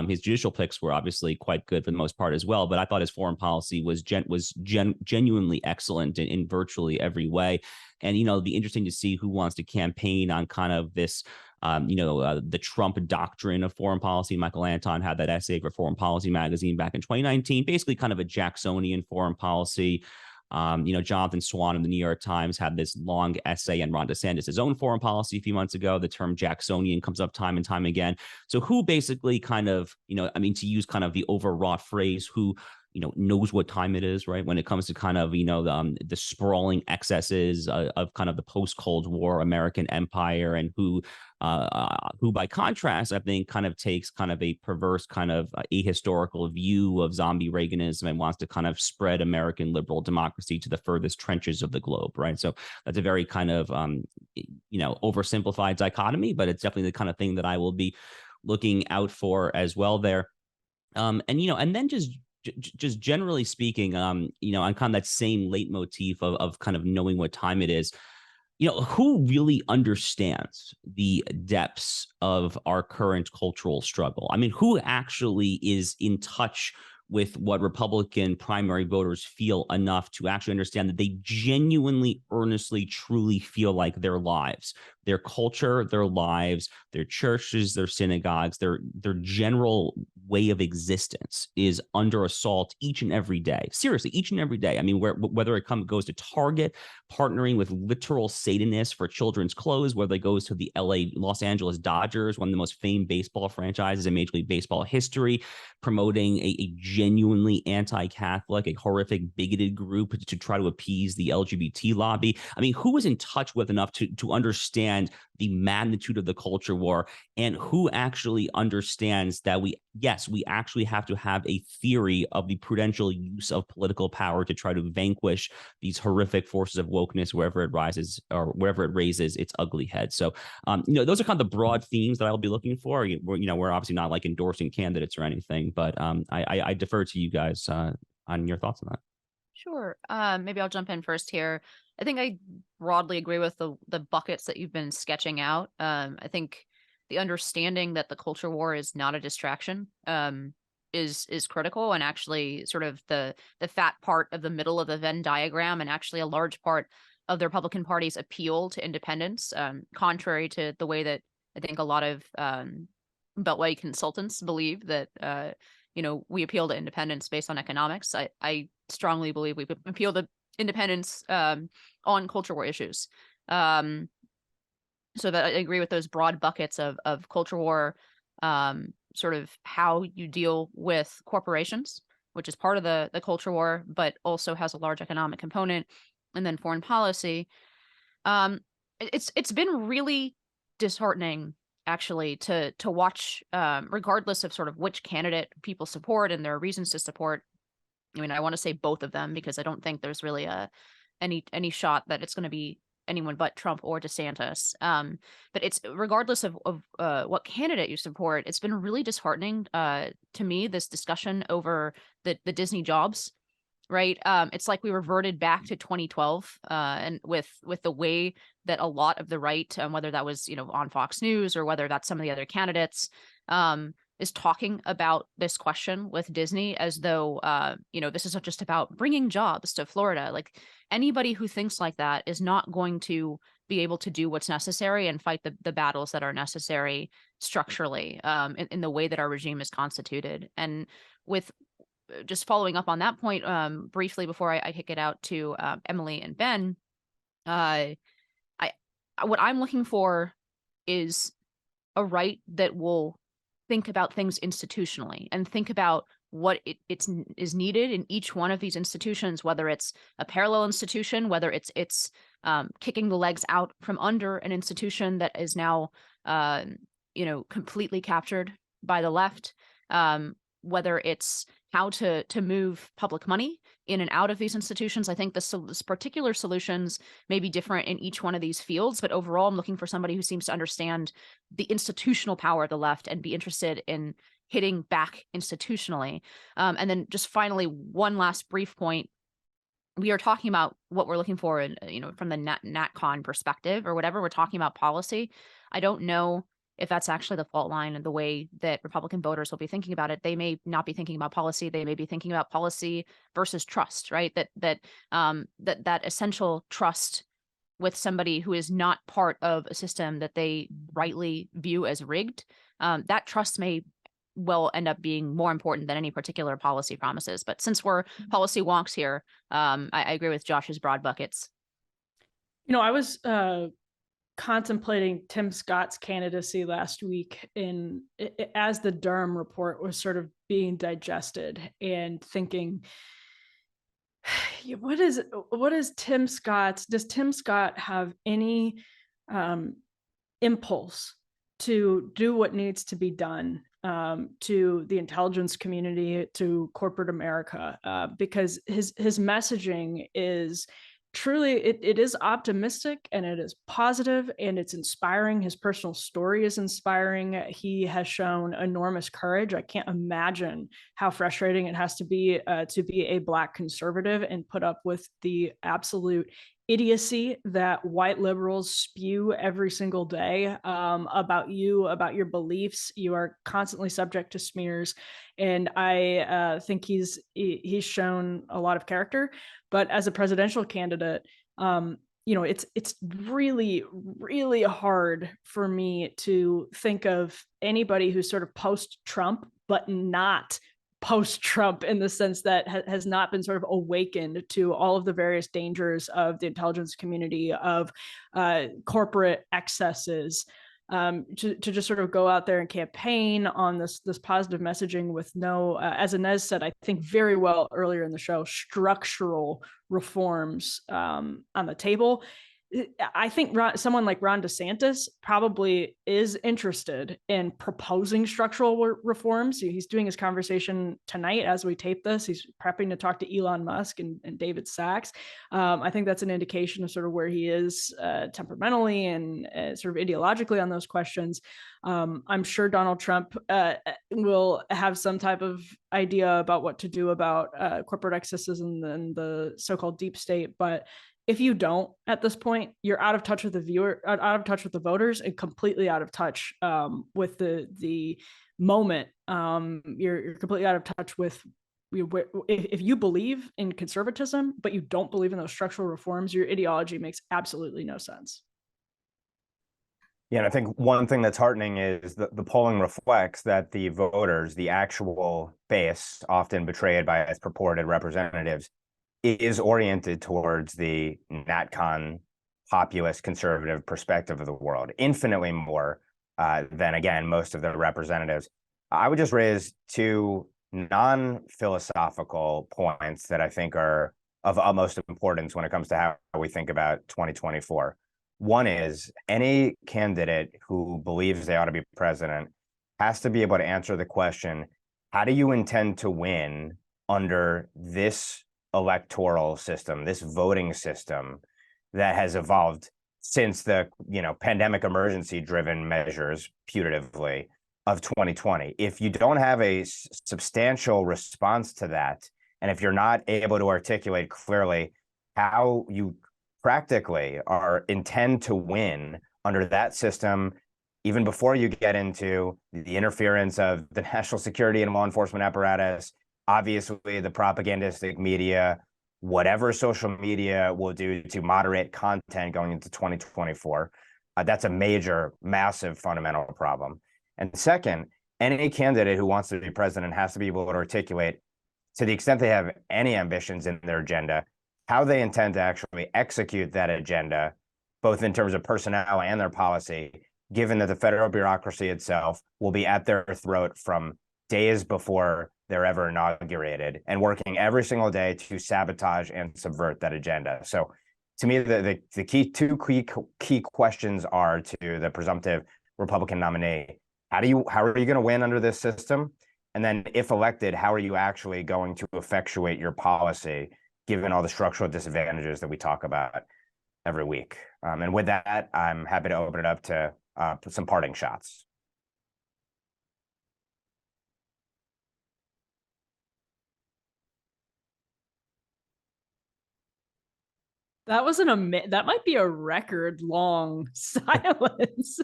Speaker 3: His judicial picks were obviously quite good for the most part as well, but I thought his foreign policy was genuinely excellent in virtually every way. And, it'll be interesting to see who wants to campaign on kind of this the Trump doctrine of foreign policy. Michael Anton had that essay for Foreign Policy magazine back in 2019, basically kind of a Jacksonian foreign policy. Jonathan Swan in the New York Times had this long essay on Ron DeSantis' own foreign policy a few months ago. The term Jacksonian comes up time and time again. So who basically kind of, to use kind of the overwrought phrase, who knows what time it is, right? When it comes to kind of, the sprawling excesses of kind of the post-Cold War American empire, and who by contrast, I think kind of takes kind of a perverse kind of ahistorical view of zombie Reaganism and wants to kind of spread American liberal democracy to the furthest trenches of the globe, right? So that's a very kind of, oversimplified dichotomy, but it's definitely the kind of thing that I will be looking out for as well there. And then just generally speaking, on kind of that same leitmotif of kind of knowing what time it is, who really understands the depths of our current cultural struggle? I mean, who actually is in touch with what Republican primary voters feel enough to actually understand that they genuinely, earnestly, truly feel like their lives, their culture, their lives, their churches, their synagogues, their general way of existence is under assault each and every day. Seriously, each and every day. I mean, whether it goes to Target, partnering with literal Satanists for children's clothes, whether it goes to the Los Angeles Dodgers, one of the most famed baseball franchises in Major League Baseball history, promoting a genuinely anti-Catholic, a horrific bigoted group to try to appease the LGBT lobby. I mean, who is in touch with enough to understand understand the magnitude of the culture war and who actually understands that we actually have to have a theory of the prudential use of political power to try to vanquish these horrific forces of wokeness wherever it rises or wherever it raises its ugly head. So, those are kind of the broad themes that I'll be looking for. We're obviously not like endorsing candidates or anything, but I defer to you guys on your thoughts on that.
Speaker 4: Sure. Maybe I'll jump in first here. I think I broadly agree with the buckets that you've been sketching out. I think the understanding that the culture war is not a distraction is critical, and actually sort of the fat part of the middle of the Venn diagram, and actually a large part of the Republican Party's appeal to independence, contrary to the way that I think a lot of Beltway consultants believe that we appeal to independence based on economics. I strongly believe we appeal to independence on culture war issues. So that I agree with those broad buckets of culture war, sort of how you deal with corporations, which is part of the culture war, but also has a large economic component, and then foreign policy. It's been really disheartening, actually, to watch, regardless of sort of which candidate people support and their reasons to support. I mean, I want to say both of them because I don't think there's really any shot that it's going to be anyone but Trump or DeSantis. But it's regardless of what candidate you support, it's been really disheartening to me, this discussion over the Disney jobs. Right. It's like we reverted back to 2012 and with the way that a lot of the right, whether that was, on Fox News or whether that's some of the other candidates, is talking about this question with Disney as though, this isn't just about bringing jobs to Florida. Like, anybody who thinks like that is not going to be able to do what's necessary and fight the battles that are necessary structurally in the way that our regime is constituted. And with just following up on that point briefly before I kick it out to Emily and Ben, what I'm looking for is a right that will think about things institutionally and think about what is needed in each one of these institutions, whether it's a parallel institution, whether it's kicking the legs out from under an institution that is now completely captured by the left, whether it's how to move public money in and out of these institutions. I think this particular solutions may be different in each one of these fields, but overall, I'm looking for somebody who seems to understand the institutional power of the left and be interested in hitting back institutionally. And then just finally, one last brief point. We are talking about what we're looking for, from the NatCon perspective or whatever. We're talking about policy. I don't know if that's actually the fault line and the way that Republican voters will be thinking about it. They may not be thinking about policy. They may be thinking about policy versus trust, right? That essential trust with somebody who is not part of a system that they rightly view as rigged. That trust may well end up being more important than any particular policy promises. But since we're policy wonks here, I agree with Josh's broad buckets.
Speaker 2: I was contemplating Tim Scott's candidacy last week as the Durham report was sort of being digested, and thinking, does Tim Scott have any impulse to do what needs to be done to the intelligence community, to corporate America, because his messaging is truly, it is optimistic and it is positive and it's inspiring. His personal story is inspiring. He has shown enormous courage. I can't imagine how frustrating it has to be a Black conservative and put up with the absolute idiocy that white liberals spew every single day about you, about your beliefs. You are constantly subject to smears, and I think he's shown a lot of character. But as a presidential candidate, it's really, really hard for me to think of anybody who's sort of post-Trump, but not post-Trump in the sense that has not been sort of awakened to all of the various dangers of the intelligence community, of corporate excesses, to just sort of go out there and campaign on this positive messaging with no, as Inez said, I think very well earlier in the show, structural reforms on the table. I think someone like Ron DeSantis probably is interested in proposing structural reforms. He's doing his conversation tonight as we tape this. He's prepping to talk to Elon Musk and David Sachs. I think that's an indication of sort of where he is temperamentally and sort of ideologically on those questions. I'm sure Donald Trump will have some type of idea about what to do about corporate excesses and the so-called deep state, but if you don't at this point, you're out of touch with out of touch with the voters, and completely out of touch with the moment. You're completely out of touch with if you believe in conservatism, but you don't believe in those structural reforms, your ideology makes absolutely no sense.
Speaker 1: Yeah, and I think one thing that's heartening is the polling reflects that the voters, the actual base, often betrayed by its purported representatives, is oriented towards the NatCon populist conservative perspective of the world, infinitely more than, again, most of the representatives. I would just raise two non-philosophical points that I think are of utmost importance when it comes to how we think about 2024. One is any candidate who believes they ought to be president has to be able to answer the question, how do you intend to win under this electoral system, this voting system that has evolved since the pandemic emergency driven measures putatively of 2020. If you don't have a substantial response to that, and if you're not able to articulate clearly how you practically intend to win under that system, even before you get into the interference of the national security and law enforcement apparatus, obviously the propagandistic media, whatever social media will do to moderate content going into 2024, that's a major, massive fundamental problem. And second, any candidate who wants to be president has to be able to articulate, to the extent they have any ambitions in their agenda, how they intend to actually execute that agenda, both in terms of personnel and their policy, given that the federal bureaucracy itself will be at their throat from days before they're ever inaugurated and working every single day to sabotage and subvert that agenda. So to me, the two key questions are to the presumptive Republican nominee: how are you going to win under this system? And then if elected, how are you actually going to effectuate your policy, given all the structural disadvantages that we talk about every week? And with that, I'm happy to open it up to some parting shots.
Speaker 2: That was that might be a record long silence.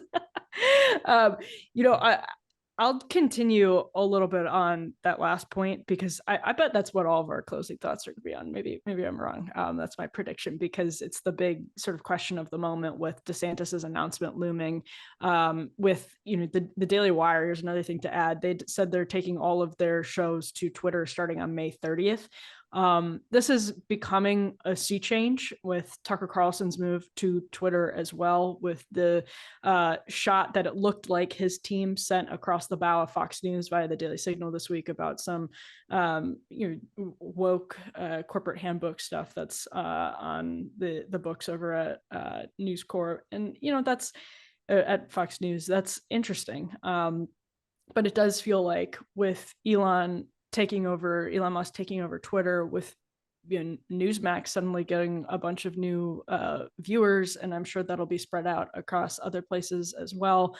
Speaker 2: I'll continue a little bit on that last point, because I bet that's what all of our closing thoughts are going to be on. Maybe I'm wrong. That's my prediction, because it's the big sort of question of the moment with DeSantis's announcement looming. With the Daily Wire, here's another thing to add. They said they're taking all of their shows to Twitter starting on May 30th. This is becoming a sea change with Tucker Carlson's move to Twitter as well, with the shot that it looked like his team sent across the bow of Fox News via the Daily Signal this week about some woke corporate handbook stuff that's on the books over at News Corp. And that's at Fox News. That's interesting. But it does feel like with Elon Musk taking over Twitter, with Newsmax suddenly getting a bunch of new viewers, and I'm sure that'll be spread out across other places as well.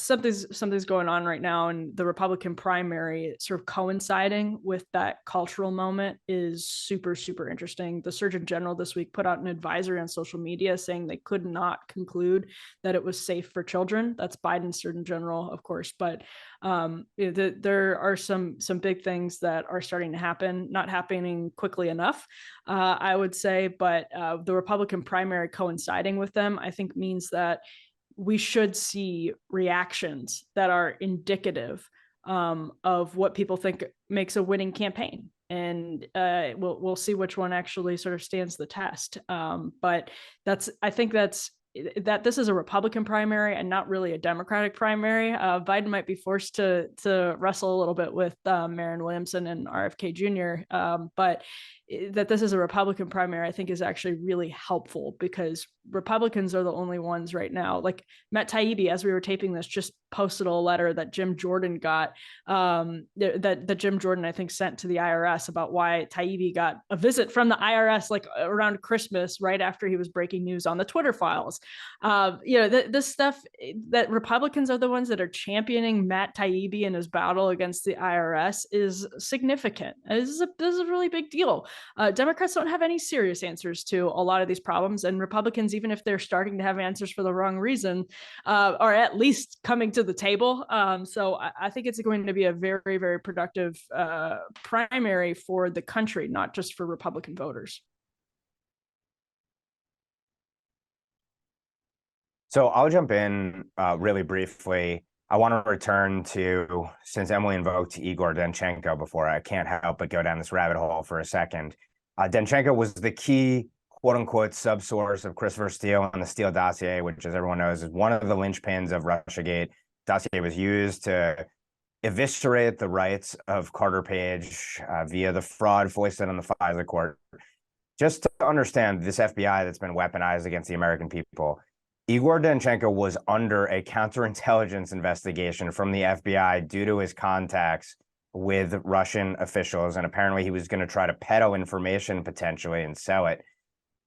Speaker 2: Something's going on right now, and the Republican primary sort of coinciding with that cultural moment is super, super interesting. The Surgeon General this week put out an advisory on social media saying they could not conclude that it was safe for children. That's Biden's Surgeon General, of course, but there are some big things that are starting to happen, not happening quickly enough, I would say, but the Republican primary coinciding with them, I think, means that we should see reactions that are indicative of what people think makes a winning campaign. And we'll see which one actually sort of stands the test. But I think that's that this is a Republican primary and not really a Democratic primary. Biden might be forced to wrestle a little bit with Marianne Williamson and RFK Jr., but that this is a Republican primary, I think, is actually really helpful, because Republicans are the only ones right now. Like Matt Taibbi, as we were taping this, just posted a letter that Jim Jordan got, that Jim Jordan, I think, sent to the IRS about why Taibbi got a visit from the IRS like around Christmas, right after he was breaking news on the Twitter files. This stuff, that Republicans are the ones that are championing Matt Taibbi in his battle against the IRS, is significant. This is a really big deal. Democrats don't have any serious answers to a lot of these problems, and Republicans, even if they're starting to have answers for the wrong reason, are at least coming to the table. So I think it's going to be a very, very productive primary for the country, not just for Republican voters.
Speaker 1: So I'll jump in really briefly. I want to return to, since Emily invoked Igor Danchenko before, I can't help but go down this rabbit hole for a second. Danchenko was the key, quote unquote, subsource of Christopher Steele and the Steele dossier, which, as everyone knows, is one of the linchpins of Russiagate. Dossier was used to eviscerate the rights of Carter Page via the fraud foisted on the FISA court. Just to understand this FBI that's been weaponized against the American people, Igor Danchenko was under a counterintelligence investigation from the FBI due to his contacts with Russian officials. And apparently he was going to try to peddle information potentially and sell it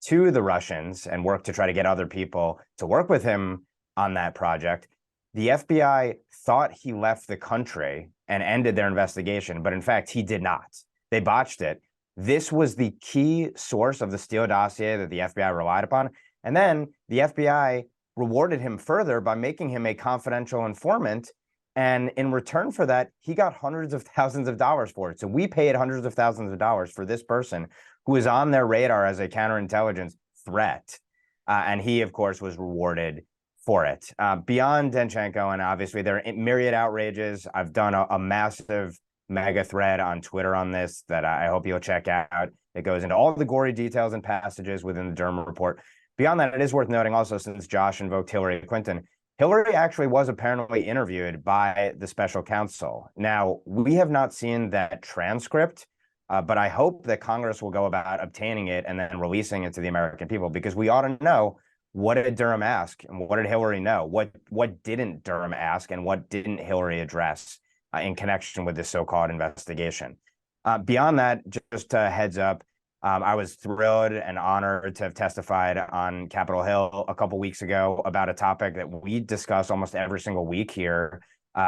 Speaker 1: to the Russians and work to try to get other people to work with him on that project. The FBI thought he left the country and ended their investigation, but in fact, he did not. They botched it. This was the key source of the Steele dossier that the FBI relied upon. And then the FBI rewarded him further by making him a confidential informant. And in return for that, he got hundreds of thousands of dollars for it. So we paid hundreds of thousands of dollars for this person who was on their radar as a counterintelligence threat. And he, of course, was rewarded for it. Beyond Danchenko, and obviously there are myriad outrages. I've done a massive mega thread on Twitter on this that I hope you'll check out. It goes into all the gory details and passages within the Durham report. Beyond that, it is worth noting also, since Josh invoked Hillary Clinton, Hillary actually was apparently interviewed by the special counsel. Now, we have not seen that transcript, but I hope that Congress will go about obtaining it and then releasing it to the American people, because we ought to know, what did Durham ask and what did Hillary know? What didn't Durham ask and what didn't Hillary address in connection with this so-called investigation? Beyond that, just a heads up, I was thrilled and honored to have testified on Capitol Hill a couple weeks ago about a topic that we discuss almost every single week here,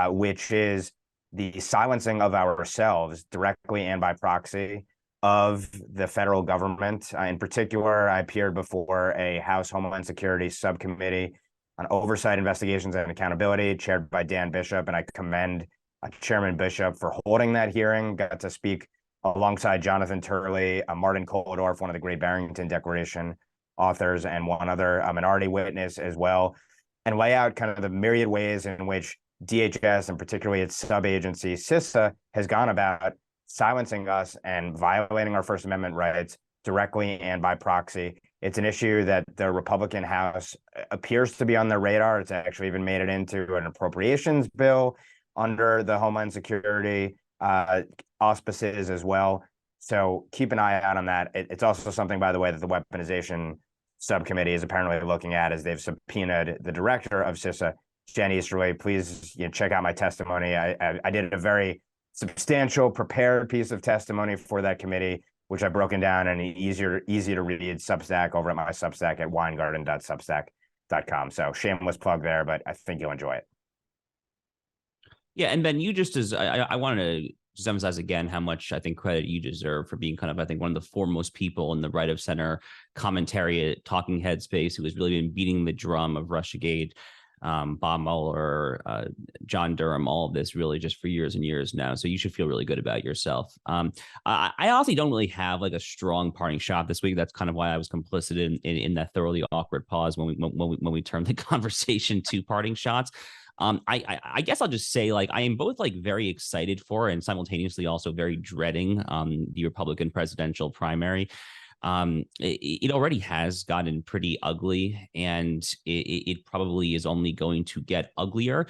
Speaker 1: which is the silencing of ourselves directly and by proxy of the federal government. In particular, I appeared before a House Homeland Security Subcommittee on Oversight, Investigations, and Accountability, chaired by Dan Bishop, and I commend Chairman Bishop for holding that hearing. Got to speak alongside Jonathan Turley, Martin Koldorf, one of the Great Barrington Declaration authors, and one other minority witness as well, and lay out kind of the myriad ways in which DHS, and particularly its sub-agency, CISA, has gone about silencing us and violating our First Amendment rights directly and by proxy. It's an issue that the Republican House appears to be on their radar. It's actually even made it into an appropriations bill under the Homeland Security auspices as well. So keep an eye out on that. It's also something, by the way, that the Weaponization Subcommittee is apparently looking at, as they've subpoenaed the director of CISA, Jen Easterly. Please check out my testimony. I did a very substantial prepared piece of testimony for that committee, which I've broken down in an easy to read Substack over at my Substack at weingarten.substack.com. So shameless plug there, but I think you'll enjoy it.
Speaker 3: Yeah, and Ben, you just I wanted to just emphasize again how much I think credit you deserve for being kind of, I think, one of the foremost people in the right of center commentary talking head space who has really been beating the drum of Russiagate, Bob Mueller, John Durham, all of this really just for years and years now. So you should feel really good about yourself. I honestly don't really have like a strong parting shot this week. That's kind of why I was complicit in that thoroughly awkward pause when we turned the conversation to parting shots. I guess I'll just say, like, I am both like very excited for and simultaneously also very dreading the Republican presidential primary. it already has gotten pretty ugly, and it probably is only going to get uglier.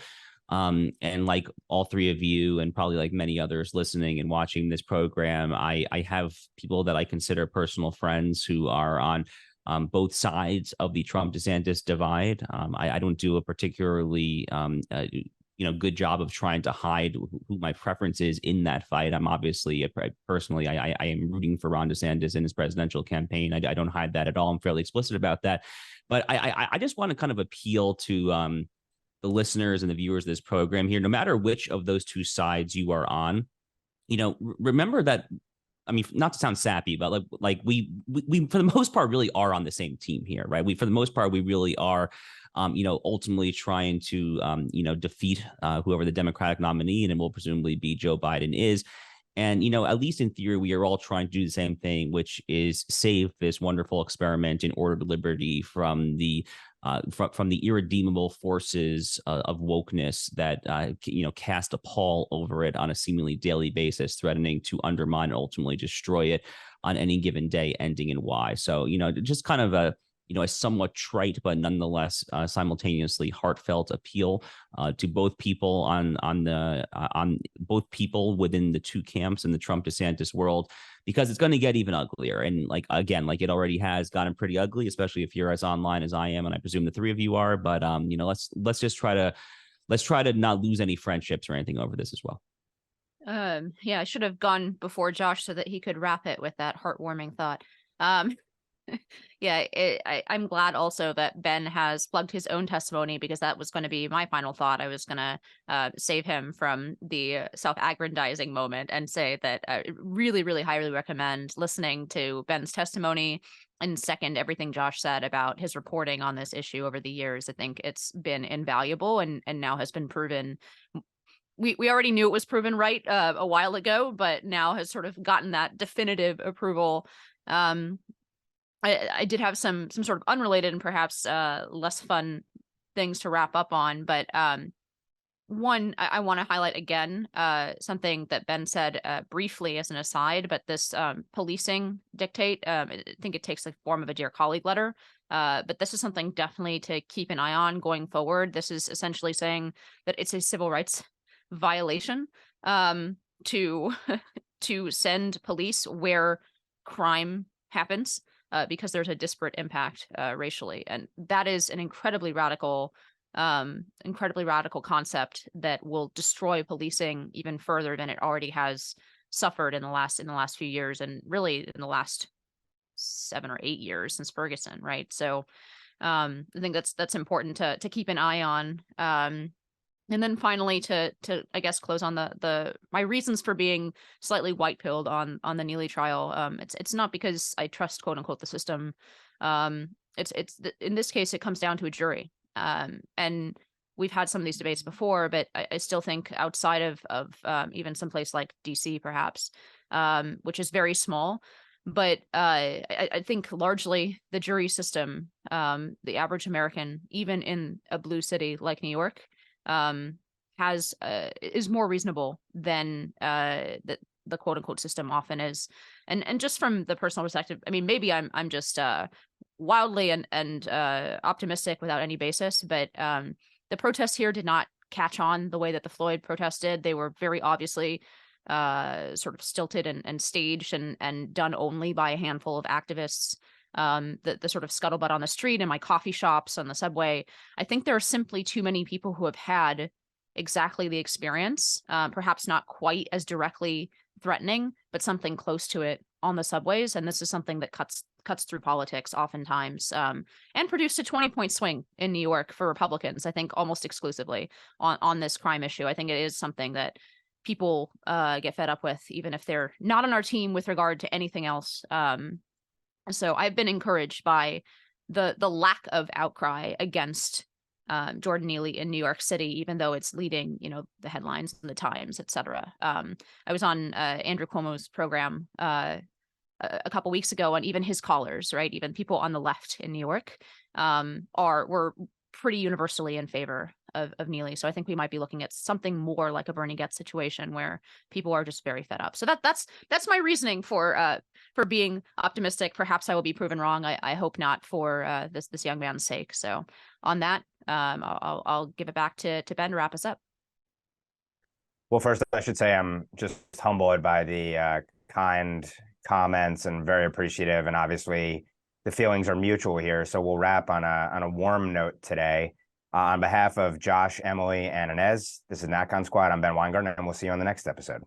Speaker 3: And like all three of you, and probably like many others listening and watching this program, I have people that I consider personal friends who are on both sides of the Trump-DeSantis divide. I don't do a particularly good job of trying to hide who my preference is in that fight. I'm obviously personally, I am rooting for Ron DeSantis in his presidential campaign. I don't hide that at all. I'm fairly explicit about that. But I just want to kind of appeal to the listeners and the viewers of this program here, no matter which of those two sides you are on, remember that, I mean, not to sound sappy, but like we for the most part really are on the same team here, right? For the most part, we really are, ultimately trying to, defeat whoever the Democratic nominee, and it will presumably be Joe Biden is. And, at least in theory, we are all trying to do the same thing, which is save this wonderful experiment in ordered liberty from the irredeemable forces of wokeness that cast a pall over it on a seemingly daily basis, threatening to undermine and ultimately destroy it on any given day, ending in Y. So just kind of a somewhat trite but nonetheless simultaneously heartfelt appeal to both people on both people within the two camps in the Trump DeSantis world, because it's going to get even uglier. And like it already has gotten pretty ugly, especially if you're as online as I am, and I presume the three of you are. But let's just try to not lose any friendships or anything over this as well.
Speaker 4: Yeah, I should have gone before Josh so that he could wrap it with that heartwarming thought. Yeah, I'm glad also that Ben has plugged his own testimony, because that was going to be my final thought. I was going to save him from the self-aggrandizing moment and say that I really, really highly recommend listening to Ben's testimony, and second everything Josh said about his reporting on this issue over the years. I think it's been invaluable and now has been proven. We already knew it was proven right a while ago, but now has sort of gotten that definitive approval. I did have some sort of unrelated and perhaps less fun things to wrap up on, but one, I want to highlight again something that Ben said briefly as an aside, but this policing dictate, I think it takes the form of a Dear Colleague letter, but this is something definitely to keep an eye on going forward. This is essentially saying that it's a civil rights violation to send police where crime happens. Because there's a disparate impact racially. And that is an incredibly radical concept that will destroy policing even further than it already has suffered in the last few years, and really in the last 7 or 8 years since Ferguson, right? So I think that's important to keep an eye on. And then finally, to I guess close on my reasons for being slightly white-pilled on the Neely trial. It's not because I trust, quote unquote, the system. It's in this case it comes down to a jury. And we've had some of these debates before, but I still think outside of even some place like DC, perhaps, which is very small. But I think largely the jury system, the average American, even in a blue city like New York, is more reasonable than the quote unquote system often is. And just from the personal perspective, I mean, maybe I'm just wildly and optimistic without any basis, but the protests here did not catch on the way that the Floyd protest did. They were very obviously sort of stilted and staged and done only by a handful of activists. The sort of scuttlebutt on the street and my coffee shops on the subway. I think there are simply too many people who have had exactly the experience, perhaps not quite as directly threatening, but something close to it on the subways. And this is something that cuts through politics oftentimes, and produced a 20-point swing in New York for Republicans, I think almost exclusively on this crime issue. I think it is something that people get fed up with, even if they're not on our team with regard to anything else. So I've been encouraged by the lack of outcry against Jordan Neely in New York City, even though it's leading, the headlines in the Times, et cetera. I was on Andrew Cuomo's program a couple weeks ago, and even his callers, right, even people on the left in New York, were pretty universally in favor of Neely. So I think we might be looking at something more like a Bernie Getz situation where people are just very fed up. So that's my reasoning for being optimistic. Perhaps I will be proven wrong. I hope not, for this young man's sake. So on that, I'll give it back to Ben to wrap us up.
Speaker 1: Well, first, I should say I'm just humbled by the kind comments and very appreciative. And obviously, the feelings are mutual here. So we'll wrap on a warm note today. On behalf of Josh, Emily, and Inez, this is NatCon Squad. I'm Ben Weingarten, and we'll see you on the next episode.